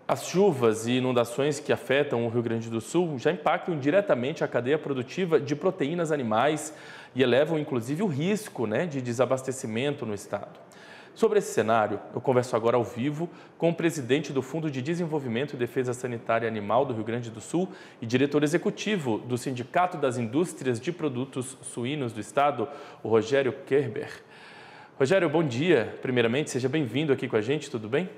As chuvas e inundações que afetam o Rio Grande do Sul já impactam diretamente a cadeia produtiva de proteínas animais e elevam, inclusive, o risco, de desabastecimento no estado. Sobre esse cenário, eu converso agora ao vivo com o presidente do Fundo de Desenvolvimento e Defesa Sanitária Animal do Rio Grande do Sul e diretor executivo do Sindicato das Indústrias de Produtos Suínos do estado, o Rogério Kerber. Rogério, bom dia. Primeiramente, seja bem-vindo aqui com a gente, tudo bem?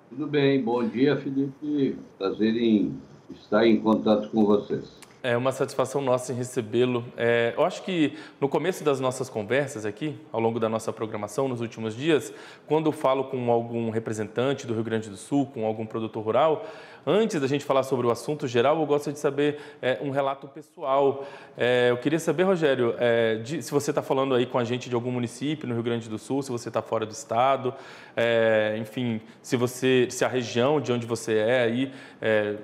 Tudo bem, bom dia, Felipe. Prazer em estar em contato com vocês. É uma satisfação nossa em recebê-lo. Eu acho que no começo das nossas conversas aqui, ao longo da nossa programação nos últimos dias, quando eu falo com algum representante do Rio Grande do Sul, com algum produtor rural, antes da gente falar sobre o assunto geral, eu gosto de saber um relato pessoal. Eu queria saber, Rogério, se você está falando aí com a gente de algum município no Rio Grande do Sul, se você está fora do estado, enfim, se a região de onde você é aí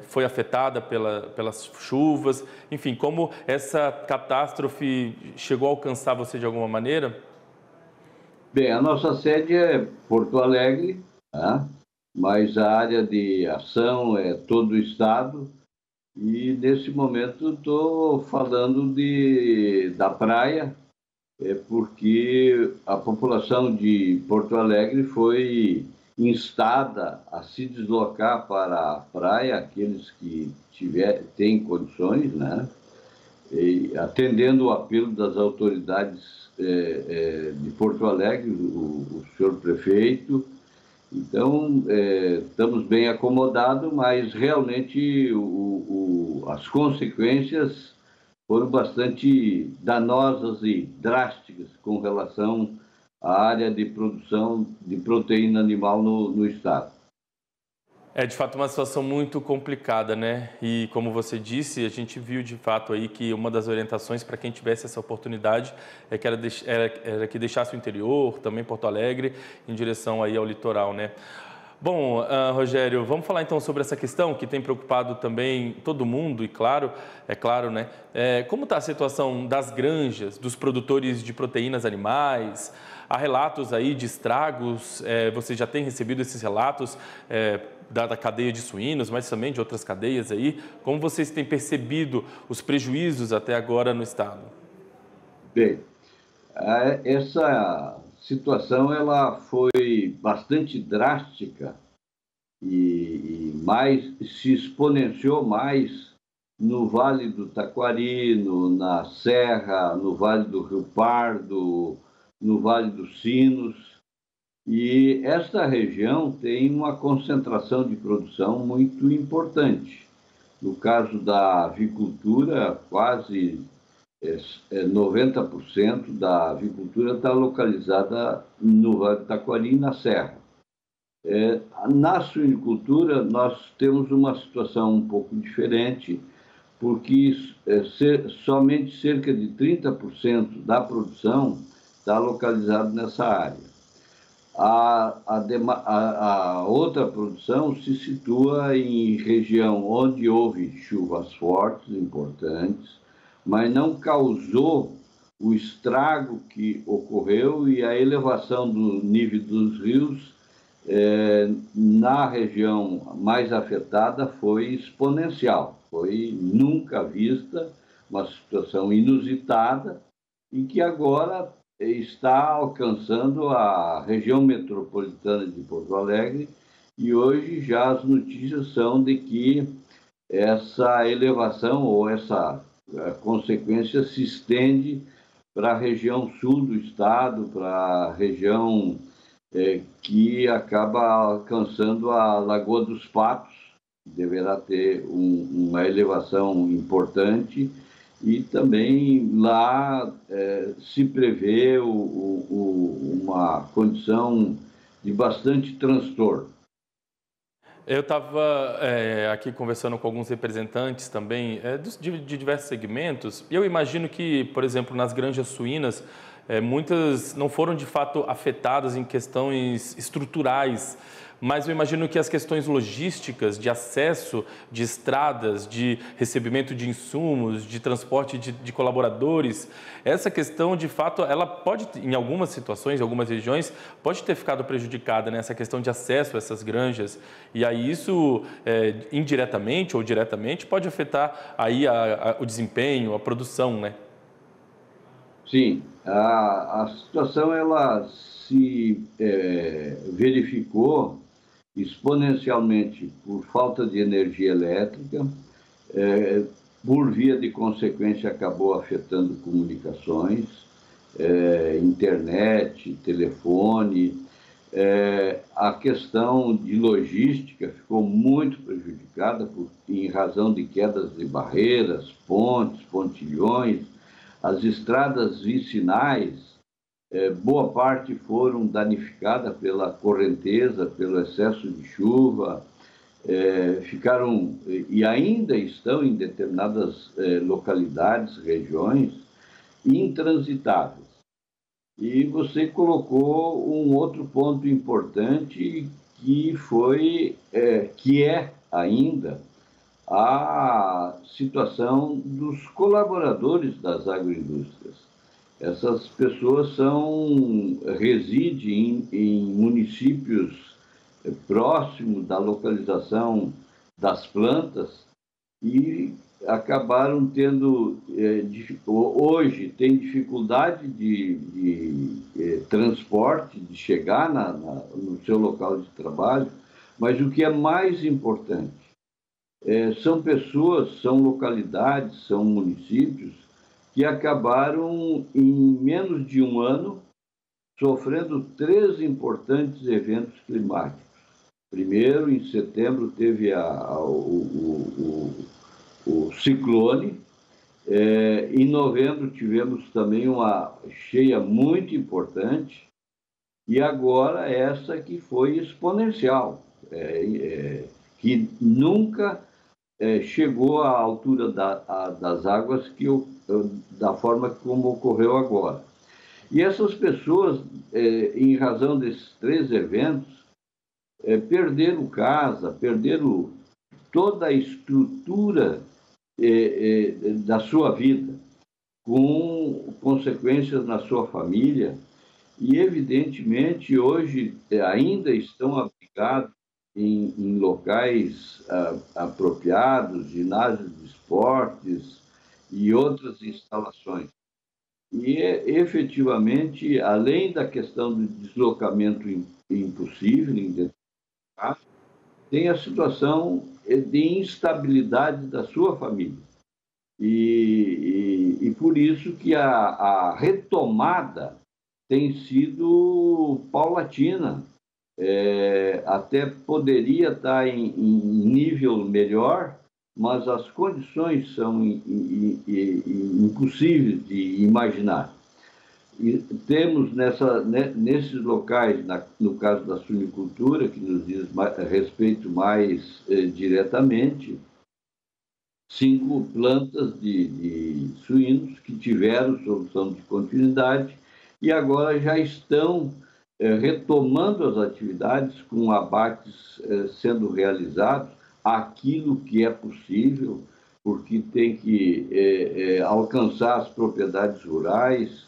foi afetada pelas chuvas, enfim, como essa catástrofe chegou a alcançar você de alguma maneira? Bem, a nossa sede é Porto Alegre, tá? Mas a área de ação é todo o estado e, nesse momento, estou falando da praia, porque a população de Porto Alegre foi instada a se deslocar para a praia, aqueles que têm condições, né? E, atendendo o apelo das autoridades de Porto Alegre, o senhor prefeito. Então, estamos bem acomodados, mas realmente as consequências foram bastante danosas e drásticas com relação à área de produção de proteína animal no estado. É de fato uma situação muito complicada, né? E como você disse, a gente viu de fato aí que uma das orientações para quem tivesse essa oportunidade era que deixasse o interior, também Porto Alegre, em direção aí ao litoral, né? Bom, Rogério, vamos falar então sobre essa questão que tem preocupado também todo mundo e claro, né? Como está a situação das granjas, dos produtores de proteínas animais? Há relatos aí de estragos, você já tem recebido esses relatos da cadeia de suínos, mas também de outras cadeias aí. Como vocês têm percebido os prejuízos até agora no estado? Bem, essa situação ela foi bastante drástica e mais se exponenciou mais no Vale do Taquari, na Serra, no Vale do Rio Pardo, no Vale dos Sinos. E esta região tem uma concentração de produção muito importante. No caso da avicultura, quase 90% da avicultura está localizada no Vale do Taquari, na Serra. Na suinicultura, nós temos uma situação um pouco diferente, porque somente cerca de 30% da produção está localizado nessa área. A outra produção se situa em região onde houve chuvas fortes, importantes, mas não causou o estrago que ocorreu e a elevação do nível dos rios na região mais afetada foi exponencial, foi nunca vista, uma situação inusitada e que agora está alcançando a região metropolitana de Porto Alegre e hoje já as notícias são de que essa elevação ou essa consequência se estende para a região sul do estado, para a região que acaba alcançando a Lagoa dos Patos, que deverá ter uma elevação importante, e também lá se prevê uma condição de bastante transtorno. Eu estava aqui conversando com alguns representantes também de diversos segmentos e eu imagino que, por exemplo, nas granjas suínas, muitas não foram de fato afetadas em questões estruturais, mas eu imagino que as questões logísticas, de acesso de estradas, de recebimento de insumos, de transporte de colaboradores, essa questão, de fato, ela pode, em algumas situações, em algumas regiões, pode ter ficado prejudicada, né? Essa questão de acesso a essas granjas. E aí isso, indiretamente ou diretamente, pode afetar aí o desempenho, a produção, né? Sim, a situação ela se verificou exponencialmente por falta de energia elétrica, por via de consequência acabou afetando comunicações, internet, telefone. A questão de logística ficou muito prejudicada em razão de quedas de barreiras, pontes, pontilhões. As estradas vicinais, boa parte foram danificadas pela correnteza, pelo excesso de chuva, ficaram e ainda estão em determinadas localidades, regiões, intransitáveis. E você colocou um outro ponto importante que é ainda a situação dos colaboradores das agroindústrias. Essas pessoas residem em municípios próximos da localização das plantas e acabaram tendo, hoje tem dificuldade de transporte, de chegar no seu local de trabalho, mas o que é mais importante, são pessoas, são localidades, são municípios que acabaram, em menos de um ano, sofrendo 3 importantes eventos climáticos. Primeiro, em setembro, teve o ciclone. Em novembro, tivemos também uma cheia muito importante. E agora, essa que foi exponencial, que nunca chegou à altura das águas da forma como ocorreu agora. E essas pessoas, em razão desses 3 eventos, perderam casa, perderam toda a estrutura da sua vida, com consequências na sua família, e evidentemente hoje ainda estão abrigados em locais apropriados, ginásios de esportes e outras instalações. E efetivamente, além da questão do deslocamento impossível, tem a situação de instabilidade da sua família. E por isso que a retomada tem sido paulatina. Até poderia estar em nível melhor, mas as condições são impossíveis de imaginar. E temos nesses locais, no caso da suinicultura, que nos diz respeito mais diretamente, 5 plantas de suínos que tiveram solução de continuidade e agora já estão retomando as atividades, com abates sendo realizados, aquilo que é possível, porque tem que alcançar as propriedades rurais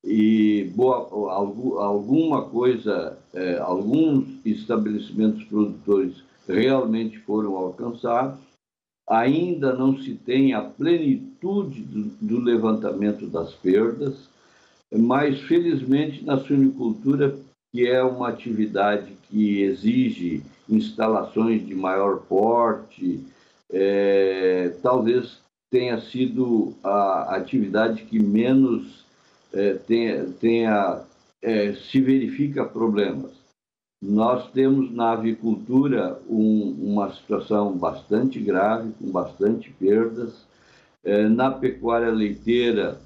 e alguma coisa, alguns estabelecimentos produtores realmente foram alcançados. Ainda não se tem a plenitude do levantamento das perdas, mas felizmente na suinicultura, que é uma atividade que exige instalações de maior porte, talvez tenha sido a atividade que menos se verifica problemas. Nós temos na avicultura uma situação bastante grave, com bastante perdas. Na pecuária leiteira,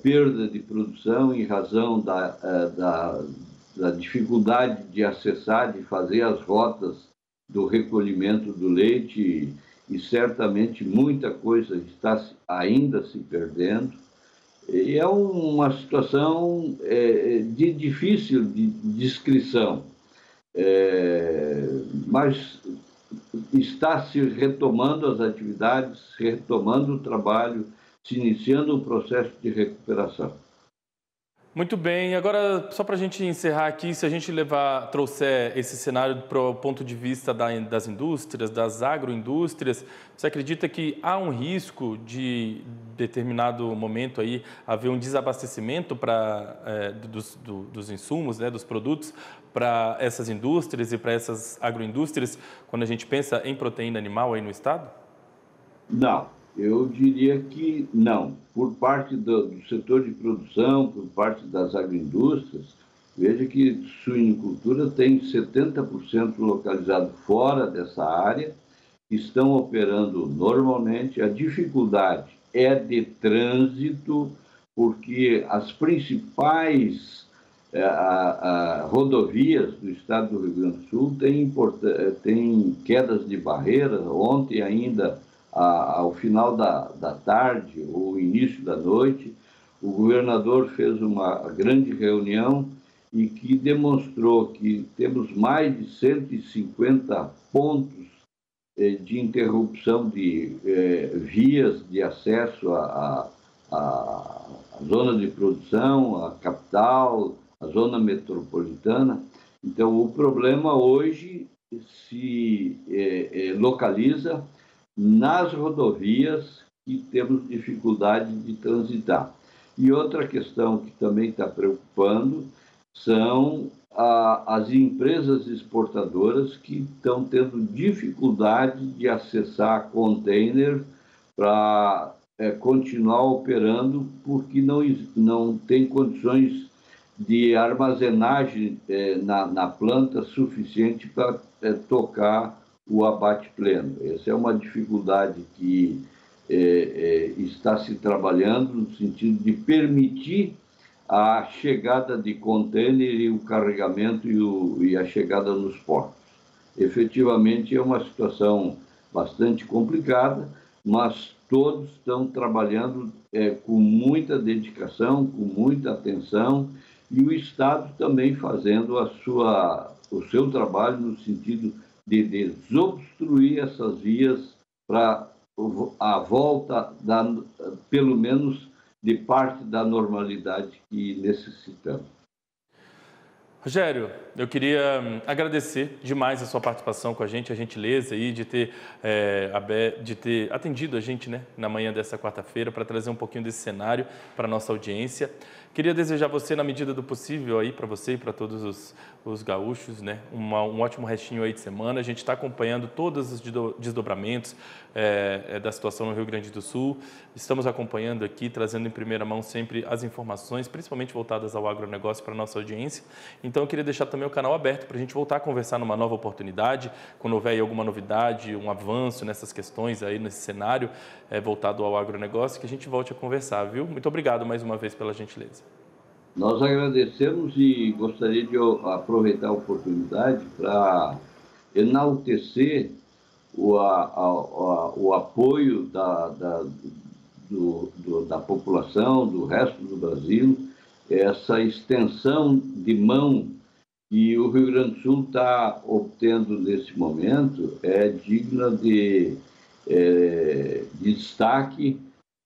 perda de produção em razão da dificuldade de acessar, de fazer as rotas do recolhimento do leite, e certamente muita coisa está ainda se perdendo. E é uma situação difícil de descrição. mas está se retomando as atividades, retomando o trabalho, se iniciando um processo de recuperação. Muito bem, agora só para a gente encerrar aqui, se a gente trouxer esse cenário para o ponto de vista das indústrias, das agroindústrias, você acredita que há um risco de determinado momento aí haver um desabastecimento dos insumos, né, dos produtos para essas indústrias e para essas agroindústrias, quando a gente pensa em proteína animal aí no estado? Não, eu diria que não. Por parte do setor de produção, por parte das agroindústrias, veja que suinicultura tem 70% localizado fora dessa área, estão operando normalmente. A dificuldade é de trânsito, porque as principais rodovias do estado do Rio Grande do Sul têm quedas de barreiras. Ontem ainda, ao final da tarde ou início da noite, o governador fez uma grande reunião e que demonstrou que temos mais de 150 pontos de interrupção de vias de acesso à zona de produção, à capital, à zona metropolitana. Então, o problema hoje se localiza nas rodovias que temos dificuldade de transitar. E outra questão que também está preocupando são as empresas exportadoras que estão tendo dificuldade de acessar container para continuar operando, porque não tem condições de armazenagem na planta suficiente para tocar o abate pleno. Essa é uma dificuldade que está se trabalhando no sentido de permitir a chegada de container e o carregamento e a chegada nos portos. Efetivamente, é uma situação bastante complicada, mas todos estão trabalhando com muita dedicação, com muita atenção, e o Estado também fazendo o seu trabalho no sentido de desobstruir essas vias para a volta, pelo menos, de parte da normalidade que necessitamos. Rogério, eu queria agradecer demais a sua participação com a gentileza aí de ter atendido a gente, né, na manhã dessa quarta-feira para trazer um pouquinho desse cenário para a nossa audiência. Queria desejar a você, na medida do possível, aí para você e para todos os gaúchos, né, um ótimo restinho aí de semana. A gente está acompanhando todos os desdobramentos da situação no Rio Grande do Sul. Estamos acompanhando aqui, trazendo em primeira mão sempre as informações, principalmente voltadas ao agronegócio para a nossa audiência. Então, eu queria deixar também o canal aberto para a gente voltar a conversar numa nova oportunidade, quando houver aí alguma novidade, um avanço nessas questões aí, nesse cenário voltado ao agronegócio, que a gente volte a conversar, viu? Muito obrigado mais uma vez pela gentileza. Nós agradecemos e gostaria de aproveitar a oportunidade para enaltecer o apoio da população, do resto do Brasil, essa extensão de mão que o Rio Grande do Sul está obtendo nesse momento é digna de destaque,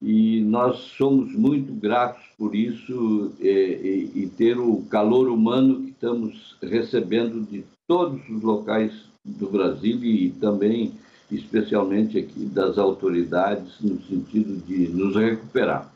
e nós somos muito gratos por isso e ter o calor humano que estamos recebendo de todos os locais do Brasil e também, especialmente aqui, das autoridades, no sentido de nos recuperar.